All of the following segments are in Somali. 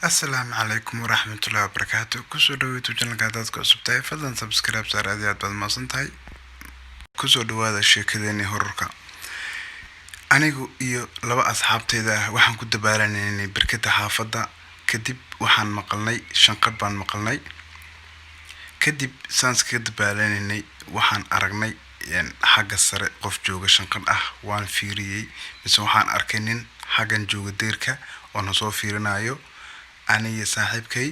السلام عليكم ورحمة الله وبركاته. كسو دويتو جنلك دادك عصبتاي فضلا سبسكرايب صار ادياد بعد ما صنتاي كسو دوادا شيكديني هوركا anigu iyo laba asxaabteyda waxaan ku dabaalanay barkada xaafada kadib waxaan maqalnay shanqar baan maqalnay kadib saanska dabaalanay waxaan aragnay xagga sare qof jooga shanqar ah waan fiiriyay mise waxaan arkay nin xaggan jooga deerka oo na soo fiirinayo aniga saaxiibkay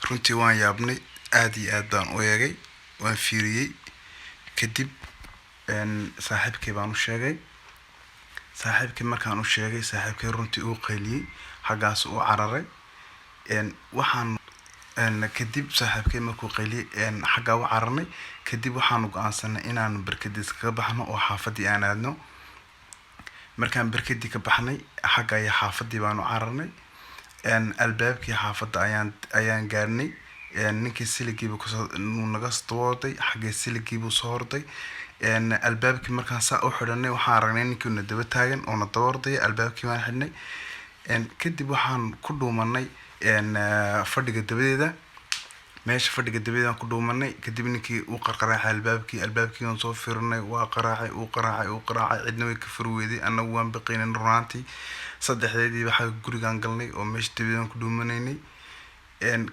runtii waan yaabnay aad iyo aad baan u eegay waan fiiriyay kadib saaxiibkay baan u sheegay saaxiibkay markaan u sheegay saaxiibkay runtii uu qayliyay xagaas uu cararay waxaan kadib saaxiibkay markuu qayliyay xagaa u cararnay kadib waxaan go'aansanay inaan barkadiis ka baxno oo xaafadii aan aadno markaan barkadii ka baxnay xagaa iyo xaafadii baan u cararnay albaabkii xaafada ayaan gaarnay ninkii siligiiba naga stooday xagee siligiiba soo horday albaabkii markaan saa u xidhanay waxaan aragnay ninkii na daba taagan oo na daba orday albaabkii waan xidhnay kadib waxaan ku dhuumanay fadhiga dabadeeda meesha fadhiga dabadeeda ku dhuumanay kadib ninkii uu qarqaraacay albaabkii aan soo fiirnay waa qaraacay cidna way ka furweeday anagu waan baqaynay runtii saddexdeedii waxa gurigaan galnay oo meesha dabadeeda ku dhuumanaynay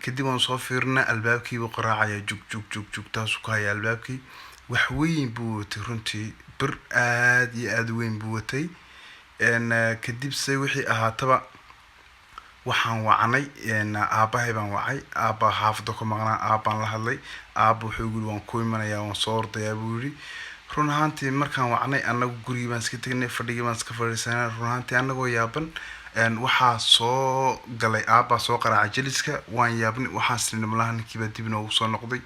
kadib waan soo fiirnay albaabkii uu qaraacay jug taas ku hayay albaabkii wax weyn buu watay runtii bir aad iyo aad weyn buu watay kadib say wixii ahaataba waxaan wacnay aabahay baan wacay aaba xaafada ku maqnaa aabaan la hadlay aaba wuxuu yiri waan ku imanayaa waan soo ordayaa buu yiri run ahaantii markaan wacnay anagu gurigii baan iska tagnay fadhigii baan iska fadhiisanay run ahaantii anagoo yaaban waxaa soo galay aaba soo qaraacay jeliska waan yaabnay waxaan sinay malaha ninkii baa dib noogu soo noqday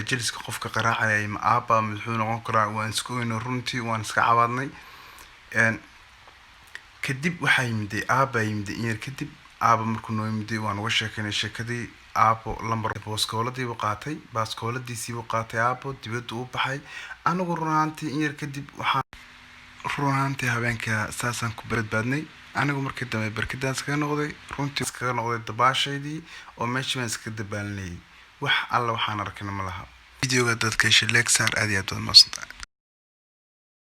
jeliska qofka qaraacay ma aaba muxuu noqon karaa waan isku weynay runtii waan iska cabaadnay kadib waxaa yimid aaba in kadib aaba markuu noo yimid waan uga sheekeynay sheekadii aabo lambar booskooladii uu qaatay baaskooladiisii uu qaatay aabo dibadda u baxay anigu run ahaantii in kadib waxaan run ahaantii habeenka saasaan ku badbaadnay anigu markii dambe barkadaan iskaga noqday runtii iskaga noqday dabaashaydii oo meeshii baan iska dabaalanayay wax alla waxaan arkay ma laha videoga dadka sheeg saar aad iyo aad ma santaa